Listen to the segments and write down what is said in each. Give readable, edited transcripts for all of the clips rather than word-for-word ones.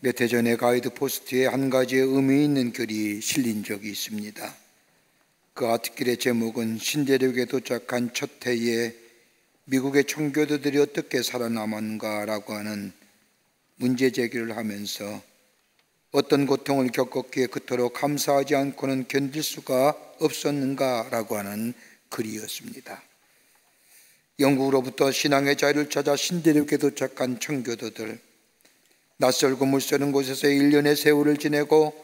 몇 해 전에 가이드 포스트에 한 가지 의미 있는 글이 실린 적이 있습니다. 그 아티클의 제목은 신대륙에 도착한 첫 해에 미국의 청교도들이 어떻게 살아남았는가라고 하는 문제 제기를 하면서 어떤 고통을 겪었기에 그토록 감사하지 않고는 견딜 수가 없었는가라고 하는 글이었습니다. 영국으로부터 신앙의 자유를 찾아 신대륙에 도착한 청교도들, 낯설고 물서는 곳에서 1년의 세월을 지내고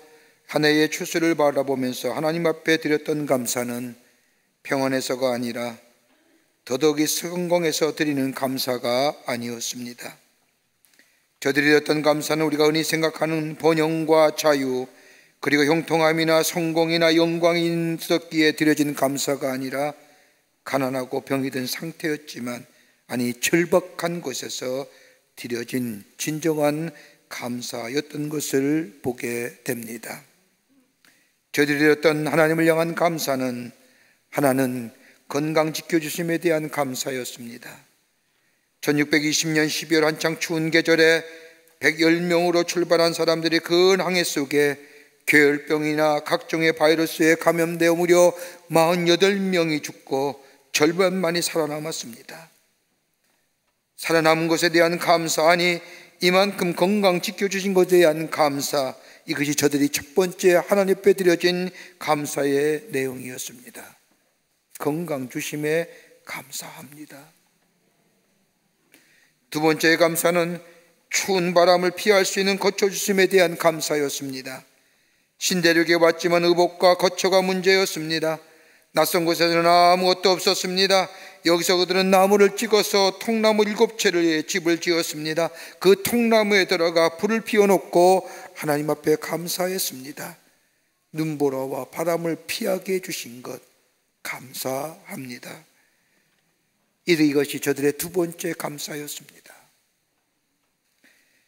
한 해의 추수를 바라보면서 하나님 앞에 드렸던 감사는 평안에서가 아니라 더더욱이 성공해서 드리는 감사가 아니었습니다. 저들이 드렸던 감사는 우리가 흔히 생각하는 번영과 자유, 그리고 형통함이나 성공이나 영광이 있었기에 드려진 감사가 아니라 가난하고 병이 든 상태였지만, 아니 절박한 곳에서 드려진 진정한 감사였던 것을 보게 됩니다. 저들이 드렸던 하나님을 향한 감사는 하나는 건강 지켜주심에 대한 감사였습니다. 1620년 12월 한창 추운 계절에 110명으로 출발한 사람들이 그 항해 속에 괴혈병이나 각종의 바이러스에 감염되어 무려 48명이 죽고 절반만이 살아남았습니다. 살아남은 것에 대한 감사, 아니 이만큼 건강 지켜주신 것에 대한 감사, 이것이 저들이 첫 번째 하나님 앞에 드려진 감사의 내용이었습니다. 건강 주심에 감사합니다. 두 번째의 감사는 추운 바람을 피할 수 있는 거처 주심에 대한 감사였습니다. 신대륙에 왔지만 의복과 거처가 문제였습니다. 낯선 곳에서는 아무것도 없었습니다. 여기서 그들은 나무를 찍어서 통나무 7채를 집을 지었습니다. 그 통나무에 들어가 불을 피워놓고 하나님 앞에 감사했습니다. 눈보라와 바람을 피하게 해주신 것 감사합니다. 이것이 저들의 두 번째 감사였습니다.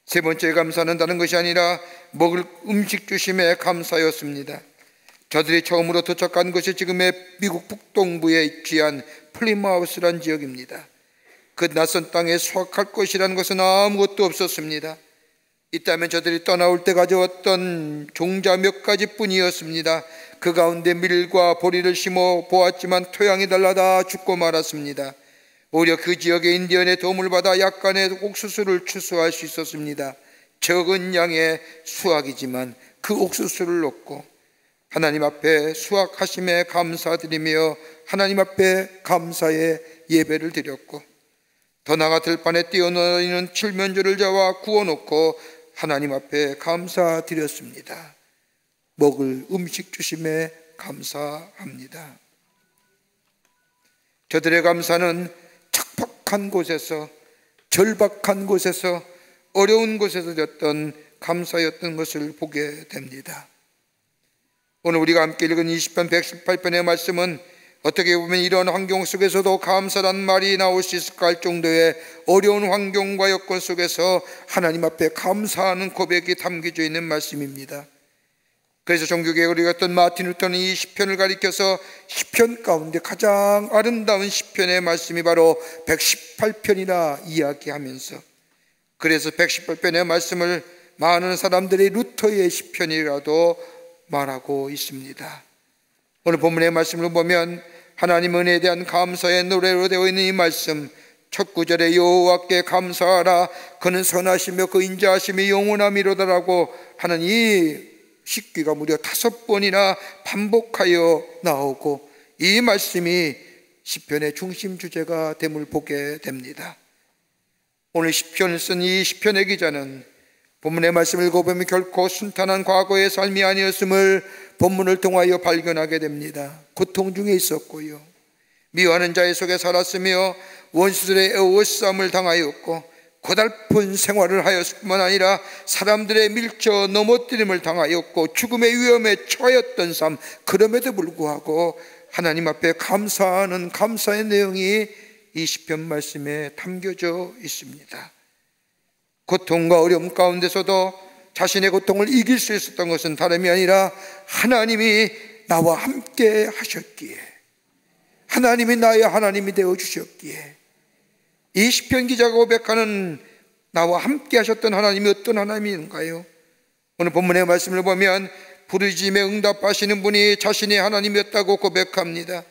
세 번째 감사는 다른 것이 아니라 먹을 음식 주심에 감사였습니다. 저들이 처음으로 도착한 것이 지금의 미국 북동부에 위치한 플리마우스란 지역입니다. 그 낯선 땅에 수확할 것이라는 것은 아무것도 없었습니다. 있다면 저들이 떠나올 때 가져왔던 종자 몇 가지뿐이었습니다. 그 가운데 밀과 보리를 심어 보았지만 토양이 달라 죽고 말았습니다. 오히려 그 지역의 인디언의 도움을 받아 약간의 옥수수를 추수할 수 있었습니다. 적은 양의 수확이지만 그 옥수수를 얻고 하나님 앞에 수확하심에 감사드리며 하나님 앞에 감사의 예배를 드렸고, 더 나아가 들판에 뛰어놀이는 칠면조를 잡아 구워놓고 하나님 앞에 감사드렸습니다. 먹을 음식 주심에 감사합니다. 저들의 감사는 척박한 곳에서, 절박한 곳에서, 어려운 곳에서 드렸던 감사였던 것을 보게 됩니다. 오늘 우리가 함께 읽은 20편 118편의 말씀은 어떻게 보면 이런 환경 속에서도 감사란 말이 나올 수 있을까 할 정도의 어려운 환경과 여건 속에서 하나님 앞에 감사하는 고백이 담겨져 있는 말씀입니다. 그래서 종교개혁을 읽었던 마틴 루터는 이 시편을 가리켜서 시편 가운데 가장 아름다운 시편의 말씀이 바로 118편이라 이야기하면서, 그래서 118편의 말씀을 많은 사람들이 루터의 시편이라도 말하고 있습니다. 오늘 본문의 말씀을 보면 하나님 은혜에 대한 감사의 노래로 되어 있는 이 말씀, 첫 구절에 여호와께 감사하라, 그는 선하시며 그 인자하심이 영원함이로다라고 하는 이 식귀가 무려 5번이나 반복하여 나오고, 이 말씀이 시편의 중심 주제가 됨을 보게 됩니다. 오늘 시편을 쓴 이 시편의 기자는 본문의 말씀을 읽어보면 결코 순탄한 과거의 삶이 아니었음을 본문을 통하여 발견하게 됩니다. 고통 중에 있었고요, 미워하는 자의 속에 살았으며 원수들의 애워싸움을 당하였고 고달픈 생활을 하였을 뿐만 아니라 사람들의 밀쳐 넘어뜨림을 당하였고 죽음의 위험에 처하였던 삶, 그럼에도 불구하고 하나님 앞에 감사하는 감사의 내용이 이 시편 말씀에 담겨져 있습니다. 고통과 어려움 가운데서도 자신의 고통을 이길 수 있었던 것은 다름이 아니라 하나님이 나와 함께 하셨기에, 하나님이 나의 하나님이 되어 주셨기에, 이 시편 기자가 고백하는 나와 함께 하셨던 하나님이 어떤 하나님인가요? 오늘 본문의 말씀을 보면 부르짖음에 응답하시는 분이 자신이 하나님이었다고 고백합니다.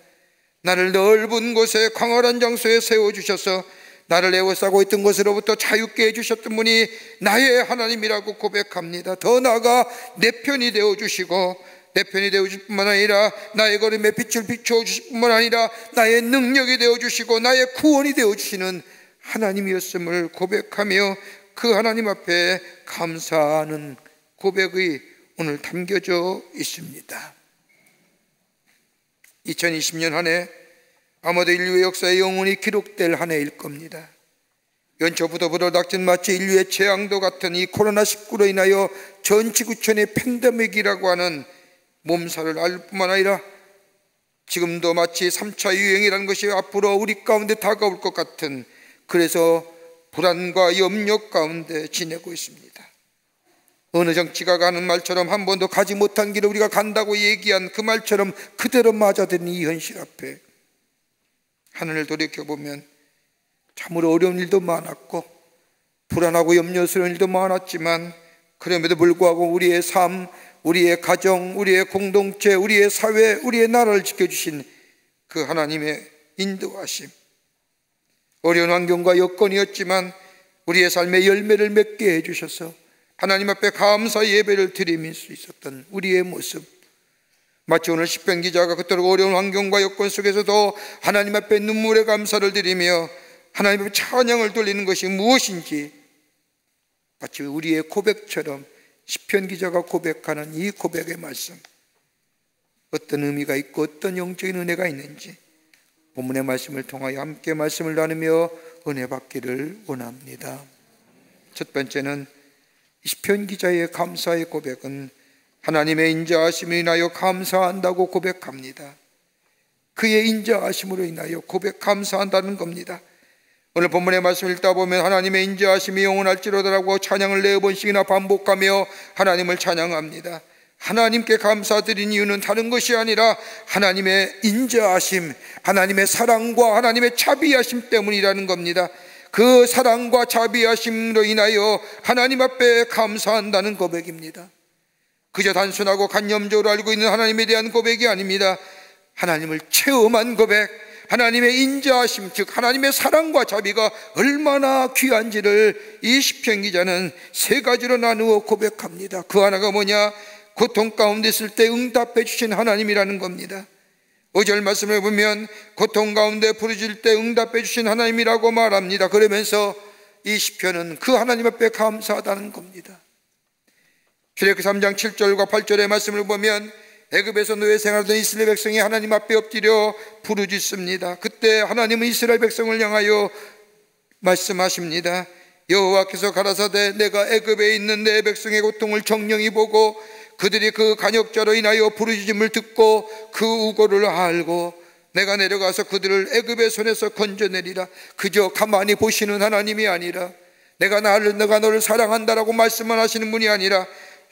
나를 넓은 곳에 광활한 장소에 세워주셔서 나를 에워싸고 있던 것으로부터 자유케 해주셨던 분이 나의 하나님이라고 고백합니다. 더 나아가 내 편이 되어주시고, 내 편이 되어주실 뿐만 아니라 나의 걸음에 빛을 비추어주실 뿐만 아니라 나의 능력이 되어주시고 나의 구원이 되어주시는 하나님이었음을 고백하며 그 하나님 앞에 감사하는 고백이 오늘 담겨져 있습니다. 2020년 한 해 아마도 인류의 역사에 영원히 기록될 한 해일 겁니다. 연초부터 불어닥친 마치 인류의 재앙도 같은 이 코로나19로 인하여 전 지구촌의 팬데믹이라고 하는 몸살을 앓을 뿐만 아니라 지금도 마치 3차 유행이라는 것이 앞으로 우리 가운데 다가올 것 같은, 그래서 불안과 염려 가운데 지내고 있습니다. 어느 정치가가 하는 말처럼 한 번도 가지 못한 길을 우리가 간다고 얘기한 그 말처럼 그대로 맞아들인 이 현실 앞에 하늘을 돌이켜보면 참으로 어려운 일도 많았고 불안하고 염려스러운 일도 많았지만, 그럼에도 불구하고 우리의 삶, 우리의 가정, 우리의 공동체, 우리의 사회, 우리의 나라를 지켜주신 그 하나님의 인도하심, 어려운 환경과 여건이었지만 우리의 삶의 열매를 맺게 해주셔서 하나님 앞에 감사 예배를 드릴 수 있었던 우리의 모습, 마치 오늘 시편 기자가 그토록 어려운 환경과 여건 속에서도 하나님 앞에 눈물의 감사를 드리며 하나님 앞에 찬양을 돌리는 것이 무엇인지, 마치 우리의 고백처럼 시편 기자가 고백하는 이 고백의 말씀, 어떤 의미가 있고 어떤 영적인 은혜가 있는지 본문의 말씀을 통하여 함께 말씀을 나누며 은혜 받기를 원합니다. 첫 번째는 시편 기자의 감사의 고백은 하나님의 인자하심으로 인하여 감사한다고 고백합니다. 그의 인자하심으로 인하여 감사한다는 겁니다. 오늘 본문의 말씀을 읽다 보면 하나님의 인자하심이 영원할지로다라고 찬양을 4번씩이나 반복하며 하나님을 찬양합니다. 하나님께 감사드린 이유는 다른 것이 아니라 하나님의 인자하심, 하나님의 사랑과 하나님의 자비하심 때문이라는 겁니다. 그 사랑과 자비하심으로 인하여 하나님 앞에 감사한다는 고백입니다. 그저 단순하고 관념적으로 알고 있는 하나님에 대한 고백이 아닙니다. 하나님을 체험한 고백, 하나님의 인자하심, 즉 하나님의 사랑과 자비가 얼마나 귀한지를 이 시편 기자는 3가지로 나누어 고백합니다. 그 하나가 뭐냐? 고통 가운데 있을 때 응답해 주신 하나님이라는 겁니다. 5절 말씀을 보면 고통 가운데 부르짖을 때 응답해 주신 하나님이라고 말합니다. 그러면서 이 시편은 그 하나님 앞에 감사하다는 겁니다. 출애굽기 3장 7절과 8절의 말씀을 보면 애굽에서 노예 생활하던 이스라엘 백성이 하나님 앞에 엎드려 부르짖습니다. 그때 하나님은 이스라엘 백성을 향하여 말씀하십니다. 여호와께서 가라사대 내가 애굽에 있는 내 백성의 고통을 정령히 보고 그들이 그 간역자로 인하여 부르짖음을 듣고 그 우고를 알고 내가 내려가서 그들을 애굽의 손에서 건져내리라. 그저 가만히 보시는 하나님이 아니라 내가 너를 사랑한다라고 말씀만 하시는 분이 아니라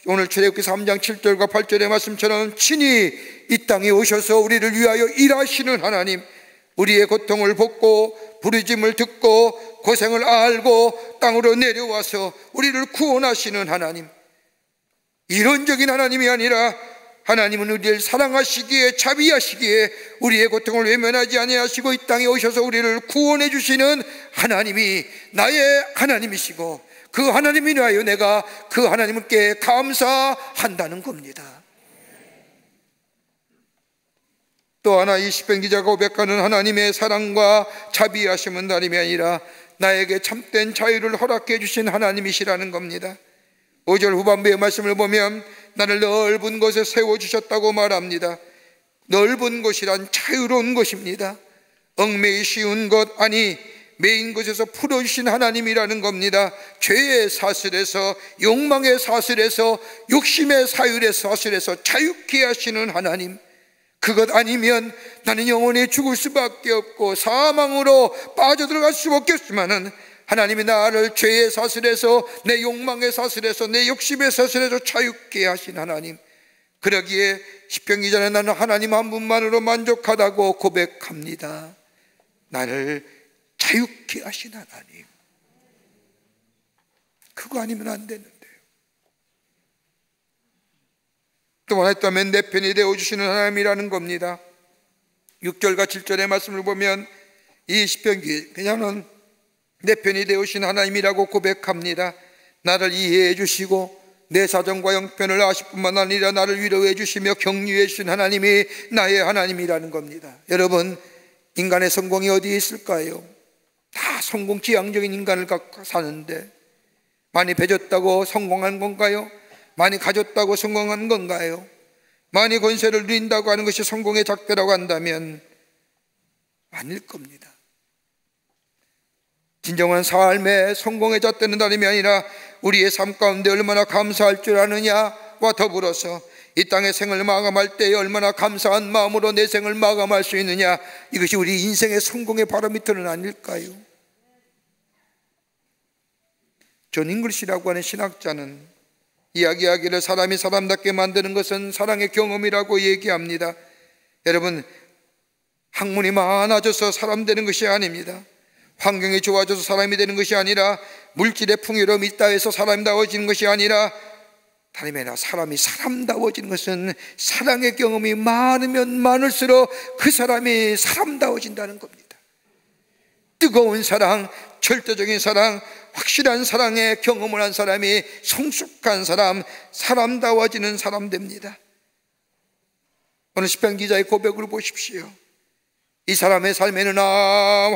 오늘 출애굽기 3장 7절과 8절의 말씀처럼 친히 이 땅에 오셔서 우리를 위하여 일하시는 하나님, 우리의 고통을 벗고 부르짖음을 듣고 고생을 알고 땅으로 내려와서 우리를 구원하시는 하나님, 이론적인 하나님이 아니라 하나님은 우리를 사랑하시기에 자비하시기에 우리의 고통을 외면하지 아니하시고 이 땅에 오셔서 우리를 구원해 주시는 하나님이 나의 하나님이시고 그 하나님이 위하여 내가 그 하나님께 감사한다는 겁니다. 또 하나 이 시편 기자가 고백하는 하나님의 사랑과 자비하심은 다름이 아니라 나에게 참된 자유를 허락해 주신 하나님이시라는 겁니다. 5절 후반부의 말씀을 보면 나를 넓은 곳에 세워주셨다고 말합니다. 넓은 곳이란 자유로운 곳입니다. 얽매이 쉬운 것, 아니 메인 곳에서 풀어주신 하나님이라는 겁니다. 죄의 사슬에서, 욕망의 사슬에서, 욕심의 사슬에서 자유케 하시는 하나님, 그것 아니면 나는 영원히 죽을 수밖에 없고 사망으로 빠져들어갈 수밖에 없지만은 하나님이 나를 죄의 사슬에서, 내 욕망의 사슬에서, 내 욕심의 사슬에서 자유케 하신 하나님, 그러기에 시편 기자는 나는 하나님 한 분만으로 만족하다고 고백합니다. 나를 자유케 하신 하나님, 그거 아니면 안 되는데요. 또 하나 있다면 내 편이 되어주시는 하나님이라는 겁니다. 6절과 7절의 말씀을 보면 이 시편기 그냥은 내 편이 되어주신 하나님이라고 고백합니다. 나를 이해해 주시고 내 사정과 형편을 아실 뿐만 아니라 나를 위로해 주시며 격려해 주신 하나님이 나의 하나님이라는 겁니다. 여러분, 인간의 성공이 어디에 있을까요? 다 성공지향적인 인간을 갖고 사는데 많이 배졌다고 성공한 건가요? 많이 가졌다고 성공한 건가요? 많이 권세를 누린다고 하는 것이 성공의 작대라고 한다면 아닐 겁니다. 진정한 삶의 성공의 잣대는 다름이 아니라 우리의 삶 가운데 얼마나 감사할 줄 아느냐와 더불어서 이 땅의 생을 마감할 때에 얼마나 감사한 마음으로 내 생을 마감할 수 있느냐, 이것이 우리 인생의 성공의 바로미터는 아닐까요? 존 잉글시라고 하는 신학자는 이야기하기를 사람이 사람답게 만드는 것은 사랑의 경험이라고 얘기합니다. 여러분, 학문이 많아져서 사람 되는 것이 아닙니다. 환경이 좋아져서 사람이 되는 것이 아니라 물질의 풍요로움이 있다 해서 사람다워지는 것이 아니라 다름이 아니라 사람이 사람다워지는 것은 사랑의 경험이 많으면 많을수록 그 사람이 사람다워진다는 겁니다. 뜨거운 사랑, 절대적인 사랑, 확실한 사랑의 경험을 한 사람이 성숙한 사람, 사람다워지는 사람 됩니다. 오늘 시편 기자의 고백을 보십시오. 이 사람의 삶에는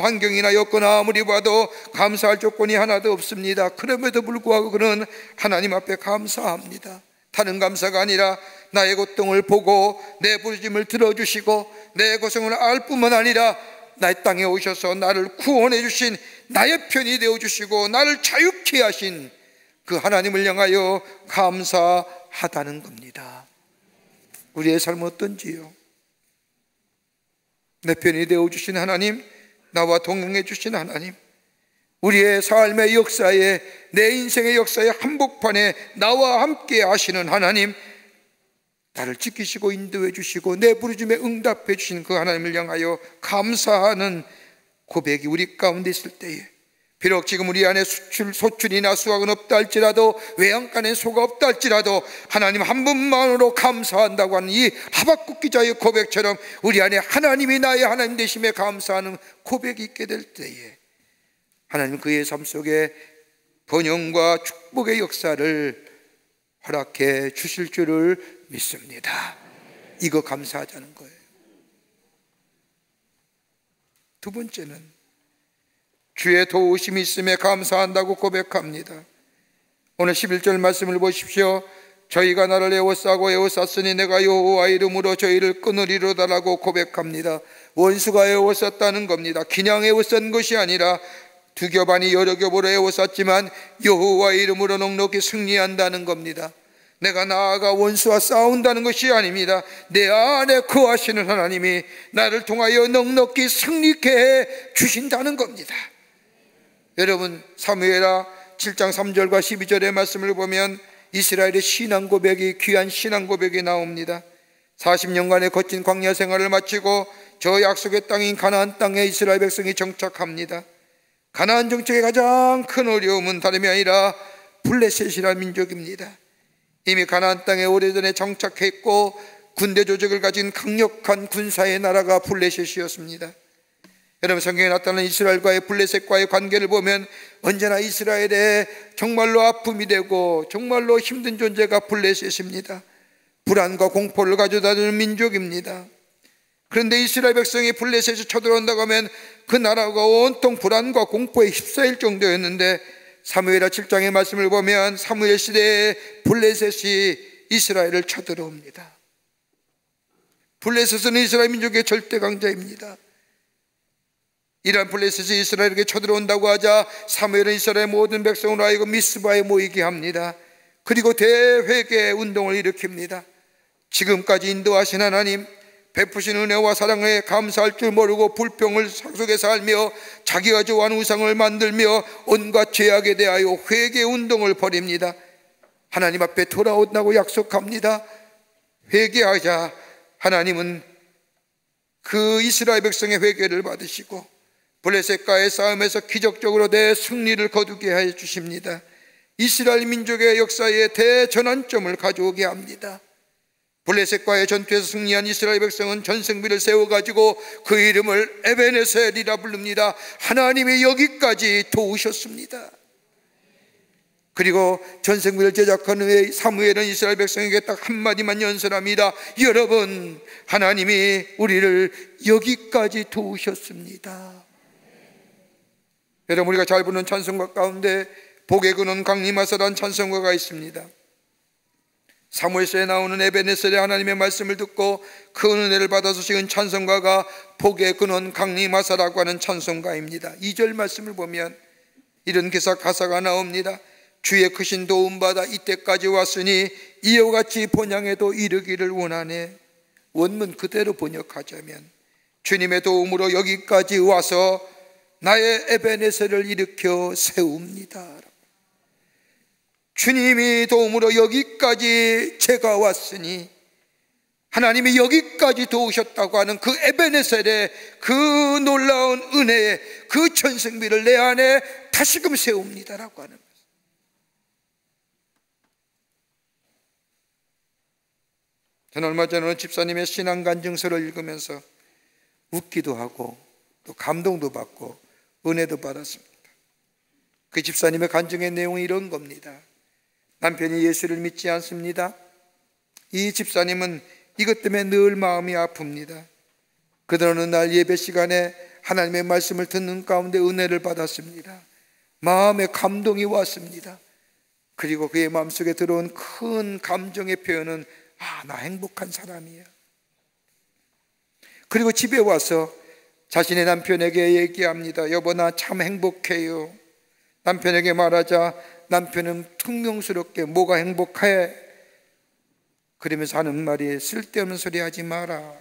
환경이나 여건 아무리 봐도 감사할 조건이 하나도 없습니다. 그럼에도 불구하고 그는 하나님 앞에 감사합니다. 다른 감사가 아니라 나의 고통을 보고 내 부르짐을 들어주시고 내 고생을 알 뿐만 아니라 나의 땅에 오셔서 나를 구원해 주신, 나의 편이 되어주시고 나를 자유케 하신 그 하나님을 향하여 감사하다는 겁니다. 우리의 삶은 어떤지요? 내 편이 되어주신 하나님, 나와 동행해 주신 하나님, 우리의 삶의 역사에, 내 인생의 역사의 한복판에 나와 함께 하시는 하나님, 나를 지키시고 인도해 주시고 내 부르짖음에 응답해 주신 그 하나님을 향하여 감사하는 고백이 우리 가운데 있을 때에, 비록 지금 우리 안에 소출이나 수확은 없다 할지라도, 외양간에 소가 없다 할지라도 하나님 한 분만으로 감사한다고 하는 이 하박국 기자의 고백처럼 우리 안에 하나님이 나의 하나님 되심에 감사하는 고백이 있게 될 때에 하나님 그의 삶 속에 번영과 축복의 역사를 허락해 주실 줄을 믿습니다. 이거 감사하자는 거예요. 두 번째는 주의 도우심이 있음에 감사한다고 고백합니다. 오늘 11절 말씀을 보십시오. 저희가 나를 에워싸고 에워쌌으니 내가 여호와 이름으로 저희를 끊으리로다라고 고백합니다. 원수가 에워쌌다는 겁니다. 그냥 에워싼 것이 아니라 두 겹 아니 여러 겹으로 에워쌌지만 여호와 이름으로 넉넉히 승리한다는 겁니다. 내가 나아가 원수와 싸운다는 것이 아닙니다. 내 안에 거하시는 하나님이 나를 통하여 넉넉히 승리케 해 주신다는 겁니다. 여러분, 사무엘하 7장 3절과 12절의 말씀을 보면 이스라엘의 신앙 고백이, 귀한 신앙 고백이 나옵니다. 40년간의 거친 광야 생활을 마치고 저 약속의 땅인 가나안 땅에 이스라엘 백성이 정착합니다. 가나안 정착의 가장 큰 어려움은 다름이 아니라 블레셋이라는 민족입니다. 이미 가나안 땅에 오래전에 정착했고 군대 조직을 가진 강력한 군사의 나라가 블레셋이었습니다. 여러분, 성경에 나타나는 이스라엘과의 블레셋과의 관계를 보면 언제나 이스라엘의 정말로 아픔이 되고 정말로 힘든 존재가 블레셋입니다. 불안과 공포를 가져다주는 민족입니다. 그런데 이스라엘 백성이 블레셋에 쳐들어온다고 하면 그 나라가 온통 불안과 공포에 휩싸일 정도였는데, 사무엘하 7장의 말씀을 보면 사무엘 시대에 블레셋이 이스라엘을 쳐들어옵니다. 블레셋은 이스라엘 민족의 절대 강자입니다. 이러한 블레셋이 이스라엘에게 쳐들어온다고 하자 사무엘은 이스라엘 모든 백성으로 하여금 미스바에 모이게 합니다. 그리고 대회개 운동을 일으킵니다. 지금까지 인도하신 하나님, 베푸신 은혜와 사랑에 감사할 줄 모르고 불평을 속에 살며 자기가 좋아하는 우상을 만들며 온갖 죄악에 대하여 회개 운동을 벌입니다. 하나님 앞에 돌아온다고 약속합니다. 회개하자 하나님은 그 이스라엘 백성의 회개를 받으시고 블레셋과의 싸움에서 기적적으로 대승리를 거두게 해 주십니다. 이스라엘 민족의 역사에 대전환점을 가져오게 합니다. 블레셋과의 전투에서 승리한 이스라엘 백성은 전승비를 세워가지고 그 이름을 에베네셀이라 부릅니다. 하나님이 여기까지 도우셨습니다. 그리고 전승비를 제작한 후에 사무엘은 이스라엘 백성에게 딱 한마디만 연설합니다. 여러분, 하나님이 우리를 여기까지 도우셨습니다. 여러분, 우리가 잘 부르는 찬송가 가운데 복의 근원 강림하사라는 찬송가가 있습니다. 사무엘서에 나오는 에베네셀의 하나님의 말씀을 듣고 그 은혜를 받아서 지은 찬송가가 복의 근원 강림하사라고 하는 찬송가입니다. 2절 말씀을 보면 이런 가사가 나옵니다. 주의 크신 도움받아 이때까지 왔으니 이와 같이 본향에도 이르기를 원하네. 원문 그대로 번역하자면 주님의 도움으로 여기까지 와서 나의 에베네셀을 일으켜 세웁니다. 주님이 도움으로 여기까지 제가 왔으니 하나님이 여기까지 도우셨다고 하는 그 에베네셀의 그 놀라운 은혜의 그 전승비를 내 안에 다시금 세웁니다라고 하는 거예요. 저는 얼마 전에 어느 집사님의 신앙 간증서를 읽으면서 웃기도 하고 또 감동도 받고 은혜도 받았습니다. 그 집사님의 간증의 내용이 이런 겁니다. 남편이 예수를 믿지 않습니다. 이 집사님은 이것 때문에 늘 마음이 아픕니다. 그들 어느 날 예배 시간에 하나님의 말씀을 듣는 가운데 은혜를 받았습니다. 마음에 감동이 왔습니다. 그리고 그의 마음속에 들어온 큰 감정의 표현은 나 행복한 사람이야. 그리고 집에 와서 자신의 남편에게 얘기합니다. 여보, 나 참 행복해요. 남편에게 말하자 남편은 퉁명스럽게 뭐가 행복해? 그러면서 하는 말이 쓸데없는 소리 하지 마라.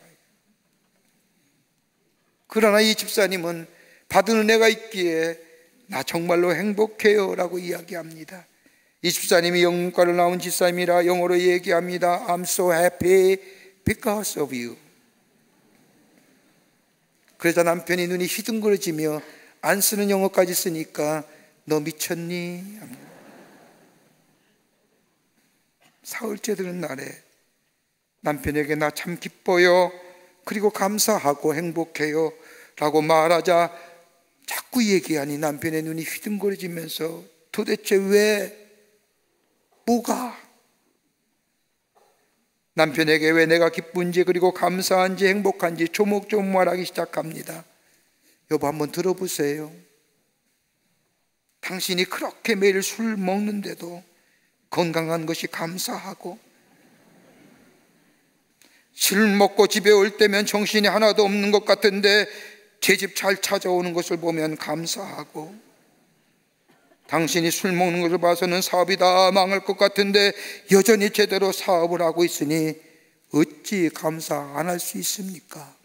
그러나 이 집사님은 받은 은혜가 있기에 나 정말로 행복해요 라고 이야기합니다. 이 집사님이 영문과를 나온 집사님이라 영어로 얘기합니다. I'm so happy because of you. 그러자 남편이 눈이 휘둥그러지며 안 쓰는 영어까지 쓰니까 너 미쳤니? 사흘째 되는 날에 남편에게 나 참 기뻐요, 그리고 감사하고 행복해요 라고 말하자 자꾸 얘기하니 남편의 눈이 휘둥그러지면서 도대체 왜? 뭐가? 남편에게 왜 내가 기쁜지 그리고 감사한지 행복한지 조목조목 말하기 시작합니다. 여보, 한번 들어보세요. 당신이 그렇게 매일 술 먹는데도 건강한 것이 감사하고, 술 먹고 집에 올 때면 정신이 하나도 없는 것 같은데 제 집 잘 찾아오는 것을 보면 감사하고, 당신이 술 먹는 것을 봐서는 사업이 다 망할 것 같은데 여전히 제대로 사업을 하고 있으니 어찌 감사 안 할 수 있습니까?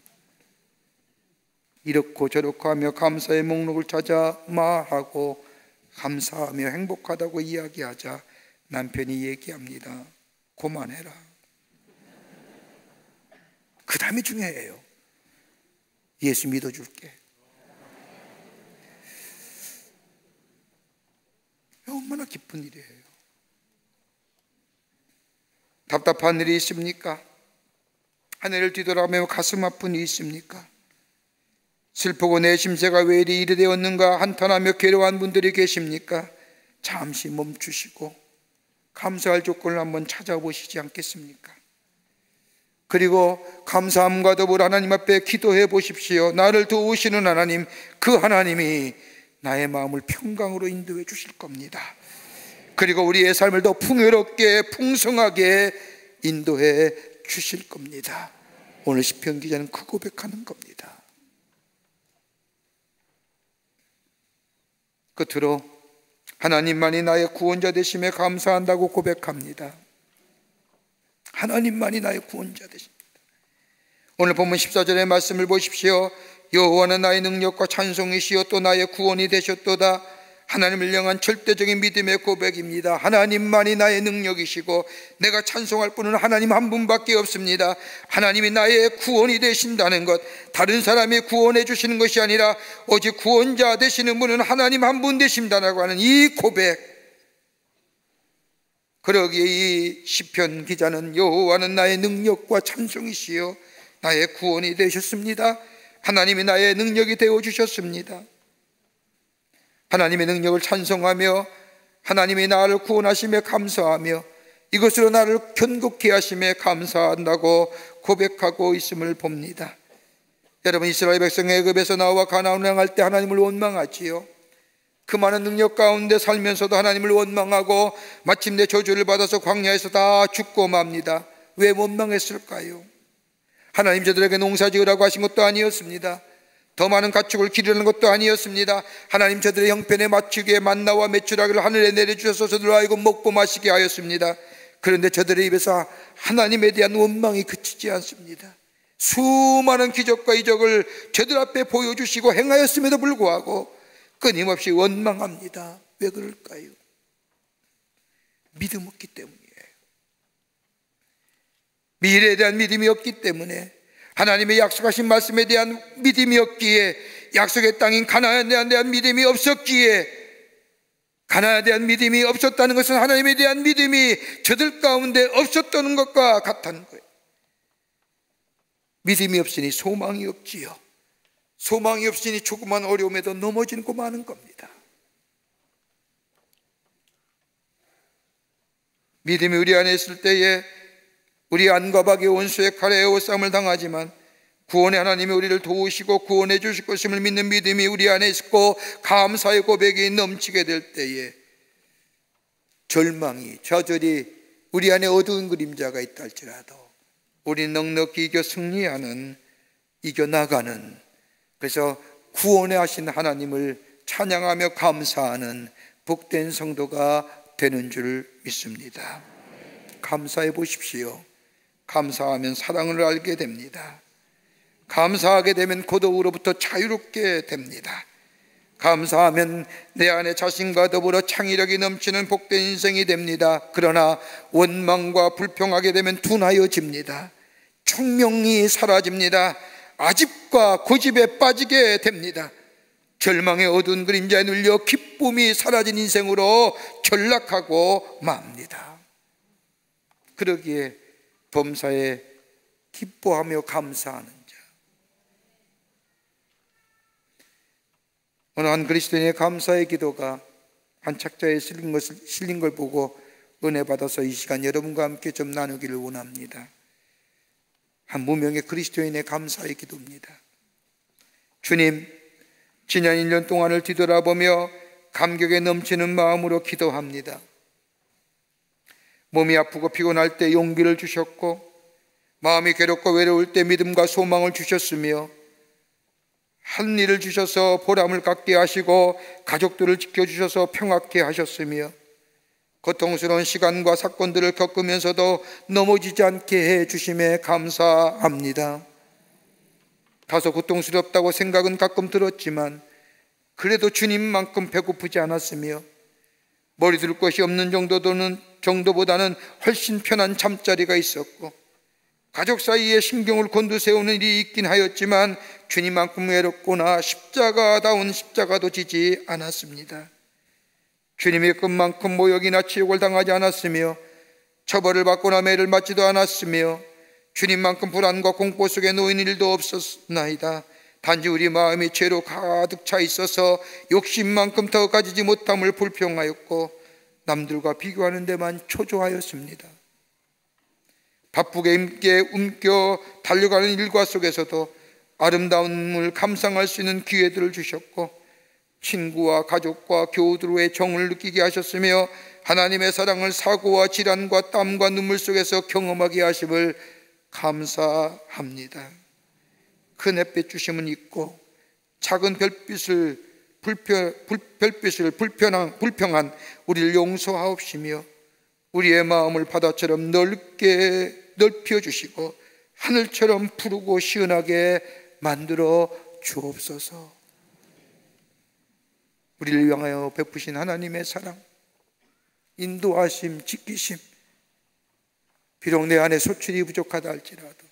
이렇고 저렇고 하며 감사의 목록을 찾아 말하고 감사하며 행복하다고 이야기하자 남편이 얘기합니다. 그만해라. 그 다음이 중요해요. 예수 믿어줄게. 얼마나 기쁜 일이에요. 답답한 일이 있습니까? 하늘을 뒤돌아보며 가슴 아픈 일이 있습니까? 슬프고 내 심세가 왜 이리 되었는가 한탄하며 괴로워한 분들이 계십니까? 잠시 멈추시고 감사할 조건을 한번 찾아보시지 않겠습니까? 그리고 감사함과 더불어 하나님 앞에 기도해 보십시오. 나를 도우시는 하나님, 그 하나님이 나의 마음을 평강으로 인도해 주실 겁니다. 그리고 우리의 삶을 더 풍요롭게 풍성하게 인도해 주실 겁니다. 오늘 시편 기자는 그 고백하는 겁니다. 끝으로 하나님만이 나의 구원자 되심에 감사한다고 고백합니다. 하나님만이 나의 구원자 되십니다. 오늘 본문 14절의 말씀을 보십시오. 여호와는 나의 능력과 찬송이시요 또 나의 구원이 되셨도다. 하나님을 향한 절대적인 믿음의 고백입니다. 하나님만이 나의 능력이시고 내가 찬송할 분은 하나님 한 분밖에 없습니다. 하나님이 나의 구원이 되신다는 것, 다른 사람이 구원해 주시는 것이 아니라 오직 구원자 되시는 분은 하나님 한 분 되신다라고 하는 이 고백, 그러기에 이 시편 기자는 여호와는 나의 능력과 찬송이시여 나의 구원이 되셨습니다. 하나님이 나의 능력이 되어주셨습니다. 하나님의 능력을 찬송하며 하나님이 나를 구원하심에 감사하며 이것으로 나를 견고케 하심에 감사한다고 고백하고 있음을 봅니다. 여러분, 이스라엘 백성이 애굽에서 나와 가나안을 향할 때 하나님을 원망하지요. 그 많은 능력 가운데 살면서도 하나님을 원망하고 마침내 저주를 받아서 광야에서 다 죽고 맙니다. 왜 원망했을까요? 하나님 저들에게 농사 지으라고 하신 것도 아니었습니다. 더 많은 가축을 기르는 것도 아니었습니다. 하나님 저들의 형편에 맞추기에 만나와 메추라기를 하늘에 내려주셔서 저들로 하여금 먹고 마시게 하였습니다. 그런데 저들의 입에서 하나님에 대한 원망이 그치지 않습니다. 수많은 기적과 이적을 저들 앞에 보여주시고 행하였음에도 불구하고 끊임없이 원망합니다. 왜 그럴까요? 믿음 없기 때문이에요. 미래에 대한 믿음이 없기 때문에, 하나님의 약속하신 말씀에 대한 믿음이 없기에, 약속의 땅인 가나안에 대한 믿음이 없었기에, 가나안에 대한 믿음이 없었다는 것은 하나님에 대한 믿음이 저들 가운데 없었다는 것과 같다는 거예요. 믿음이 없으니 소망이 없지요. 소망이 없으니 조그만 어려움에도 넘어지고 마는 겁니다. 믿음이 우리 안에 있을 때에 우리 안과 박의 원수의 칼에 에워싸움을 당하지만 구원의 하나님이 우리를 도우시고 구원해 주실 것임을 믿는 믿음이 우리 안에 있고 감사의 고백이 넘치게 될 때에 절망이, 좌절이 우리 안에 어두운 그림자가 있다 할지라도 우리는 넉넉히 이겨 승리하는, 이겨나가는, 그래서 구원해 하신 하나님을 찬양하며 감사하는 복된 성도가 되는 줄 믿습니다. 감사해 보십시오. 감사하면 사랑을 알게 됩니다. 감사하게 되면 고독으로부터 자유롭게 됩니다. 감사하면 내 안에 자신과 더불어 창의력이 넘치는 복된 인생이 됩니다. 그러나 원망과 불평하게 되면 둔하여집니다. 총명이 사라집니다. 아집과 고집에 빠지게 됩니다. 절망의 어두운 그림자에 눌려 기쁨이 사라진 인생으로 전락하고 맙니다. 그러기에 범사에 기뻐하며 감사하는 자, 어느 한 그리스도인의 감사의 기도가 한 책자에 실린 걸 보고 은혜 받아서 이 시간 여러분과 함께 좀 나누기를 원합니다. 한 무명의 그리스도인의 감사의 기도입니다. 주님, 지난 1년 동안을 뒤돌아보며 감격에 넘치는 마음으로 기도합니다. 몸이 아프고 피곤할 때 용기를 주셨고, 마음이 괴롭고 외로울 때 믿음과 소망을 주셨으며, 한 일을 주셔서 보람을 갖게 하시고 가족들을 지켜주셔서 평화케 하셨으며, 고통스러운 시간과 사건들을 겪으면서도 넘어지지 않게 해주심에 감사합니다. 다소 고통스럽다고 생각은 가끔 들었지만 그래도 주님만큼 배고프지 않았으며, 머리 둘 것이 없는 정도보다는 훨씬 편한 잠자리가 있었고, 가족 사이에 신경을 곤두세우는 일이 있긴 하였지만 주님만큼 외롭거나 십자가다운 십자가도 지지 않았습니다. 주님의 것만큼 모욕이나 치욕을 당하지 않았으며, 처벌을 받거나 매를 맞지도 않았으며, 주님만큼 불안과 공포 속에 놓인 일도 없었나이다. 단지 우리 마음이 죄로 가득 차 있어서 욕심만큼 더 가지지 못함을 불평하였고, 남들과 비교하는 데만 초조하였습니다. 바쁘게 움켜 달려가는 일과 속에서도 아름다움을 감상할 수 있는 기회들을 주셨고, 친구와 가족과 교우들의 정을 느끼게 하셨으며, 하나님의 사랑을 사고와 질환과 땀과 눈물 속에서 경험하게 하심을 감사합니다. 큰 햇빛 주심은 있고 작은 별빛을 불평한 우리를 용서하옵시며, 우리의 마음을 바다처럼 넓게 넓혀주시고 하늘처럼 푸르고 시원하게 만들어 주옵소서. 우리를 향하여 베푸신 하나님의 사랑, 인도하심, 지키심, 비록 내 안에 소출이 부족하다 할지라도,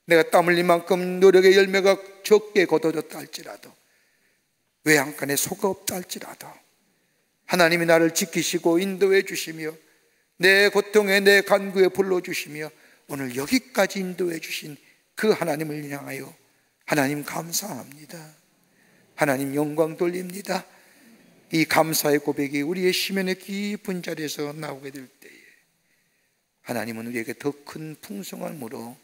내가 땀 흘린 만큼 노력의 열매가 적게 거둬졌다 할지라도, 외양간에 소가 없다 할지라도 하나님이 나를 지키시고 인도해 주시며 내 고통에 내 간구에 불러주시며 오늘 여기까지 인도해 주신 그 하나님을 향하여 하나님 감사합니다. 하나님 영광 돌립니다. 이 감사의 고백이 우리의 심연의 깊은 자리에서 나오게 될 때에 하나님은 우리에게 더 큰 풍성함으로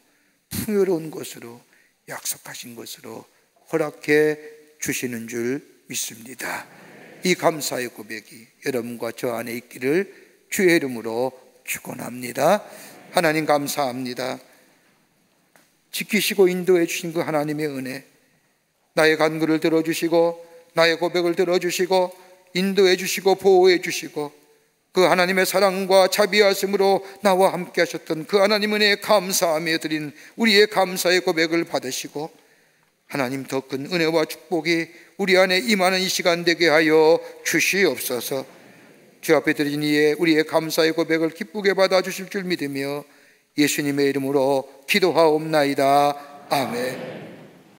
풍요로운 것으로 약속하신 것으로 허락해 주시는 줄 믿습니다. 이 감사의 고백이 여러분과 저 안에 있기를 주의 이름으로 축원합니다. 하나님 감사합니다. 지키시고 인도해 주신 그 하나님의 은혜, 나의 간구를 들어주시고 나의 고백을 들어주시고 인도해 주시고 보호해 주시고 그 하나님의 사랑과 자비하심으로 나와 함께 하셨던 그 하나님 은혜에 감사하며 드린 우리의 감사의 고백을 받으시고 하나님 더 큰 은혜와 축복이 우리 안에 임하는 이 시간 되게 하여 주시옵소서. 주 앞에 드린 이에 우리의 감사의 고백을 기쁘게 받아주실 줄 믿으며 예수님의 이름으로 기도하옵나이다. 아멘.